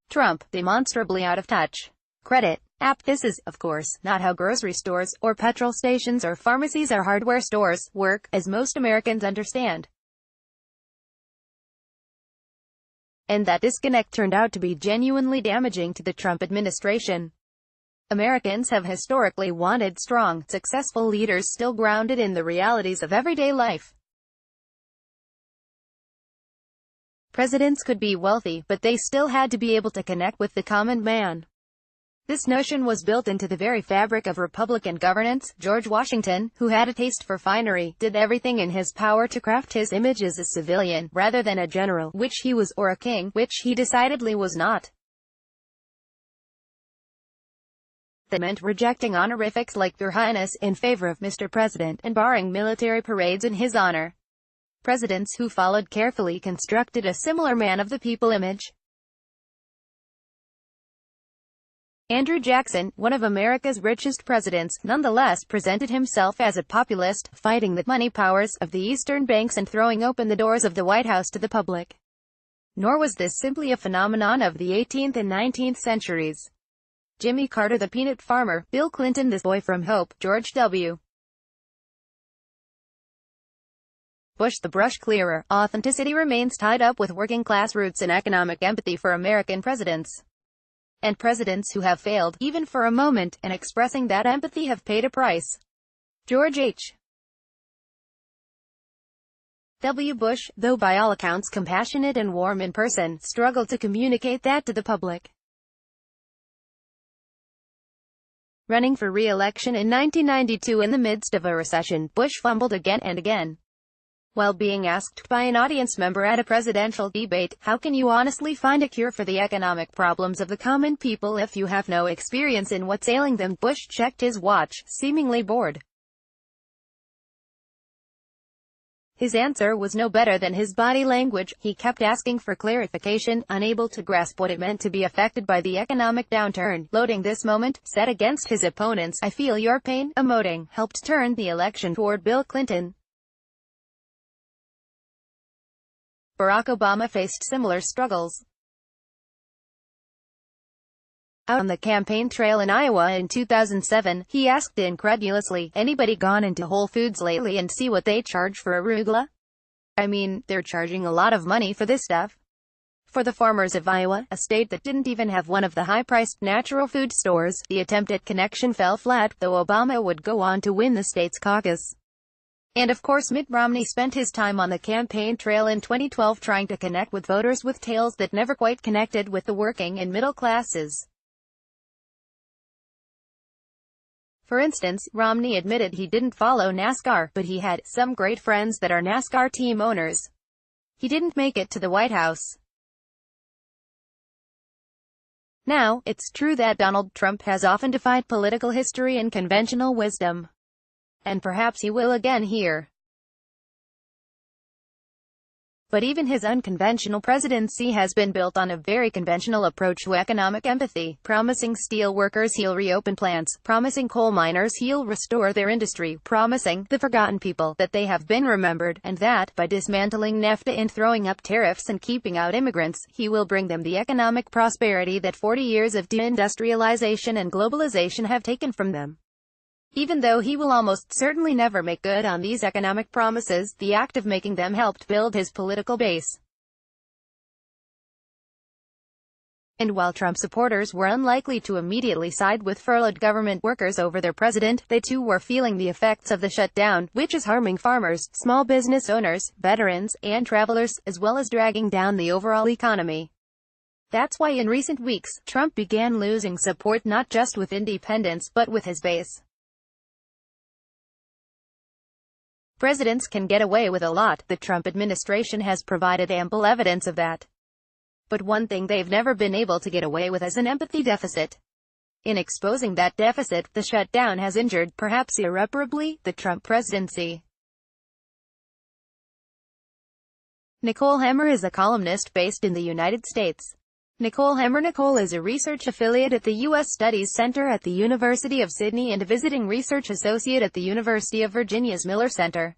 Trump, demonstrably out of touch. Credit. APThis is, of course, not how grocery stores, or petrol stations or pharmacies or hardware stores work, as most Americans understand. And that disconnect turned out to be genuinely damaging to the Trump administration. Americans have historically wanted strong, successful leaders still grounded in the realities of everyday life. Presidents could be wealthy, but they still had to be able to connect with the common man. This notion was built into the very fabric of Republican governance. George Washington, who had a taste for finery, did everything in his power to craft his image as a civilian, rather than a general, which he was, or a king, which he decidedly was not. That meant rejecting honorifics like Your Highness in favor of Mr. President, and barring military parades in his honor. Presidents who followed carefully constructed a similar man-of-the-people image. Andrew Jackson, one of America's richest presidents, nonetheless presented himself as a populist, fighting the money powers of the Eastern banks and throwing open the doors of the White House to the public. Nor was this simply a phenomenon of the 18th and 19th centuries. Jimmy Carter the peanut farmer, Bill Clinton the boy from Hope, George W. Bush the brush clearer. Authenticity remains tied up with working-class roots and economic empathy for American presidents. And presidents who have failed, even for a moment, in expressing that empathy have paid a price. George H. W. Bush, though by all accounts compassionate and warm in person, struggled to communicate that to the public. Running for re-election in 1992 in the midst of a recession, Bush fumbled again and again. While being asked by an audience member at a presidential debate, how can you honestly find a cure for the economic problems of the common people if you have no experience in what's ailing them, Bush checked his watch, seemingly bored. His answer was no better than his body language. He kept asking for clarification, unable to grasp what it meant to be affected by the economic downturn. Loading this moment, set against his opponents, "I feel your pain," emoting, helped turn the election toward Bill Clinton. Barack Obama faced similar struggles. Out on the campaign trail in Iowa in 2007, he asked incredulously, "Anybody gone into Whole Foods lately and see what they charge for arugula? I mean, they're charging a lot of money for this stuff." For the farmers of Iowa, a state that didn't even have one of the high-priced natural food stores, the attempt at connection fell flat, though Obama would go on to win the state's caucus. And of course Mitt Romney spent his time on the campaign trail in 2012 trying to connect with voters with tales that never quite connected with the working and middle classes. For instance, Romney admitted he didn't follow NASCAR, but he had some great friends that are NASCAR team owners. He didn't make it to the White House. Now, it's true that Donald Trump has often defied political history and conventional wisdom. And perhaps he will again here. But even his unconventional presidency has been built on a very conventional approach to economic empathy, promising steel workers he'll reopen plants, promising coal miners he'll restore their industry, promising the forgotten people that they have been remembered, and that, by dismantling NAFTA and throwing up tariffs and keeping out immigrants, he will bring them the economic prosperity that 40 years of deindustrialization and globalization have taken from them. Even though he will almost certainly never make good on these economic promises, the act of making them helped build his political base. And while Trump supporters were unlikely to immediately side with furloughed government workers over their president, they too were feeling the effects of the shutdown, which is harming farmers, small business owners, veterans, and travelers, as well as dragging down the overall economy. That's why in recent weeks, Trump began losing support not just with independents, but with his base. Presidents can get away with a lot. The Trump administration has provided ample evidence of that. But one thing they've never been able to get away with is an empathy deficit. In exposing that deficit, the shutdown has injured, perhaps irreparably, the Trump presidency. Nicole Hemmer is a columnist based in the United States. Nicole is a research affiliate at the U.S. Studies Center at the University of Sydney and a visiting research associate at the University of Virginia's Miller Center.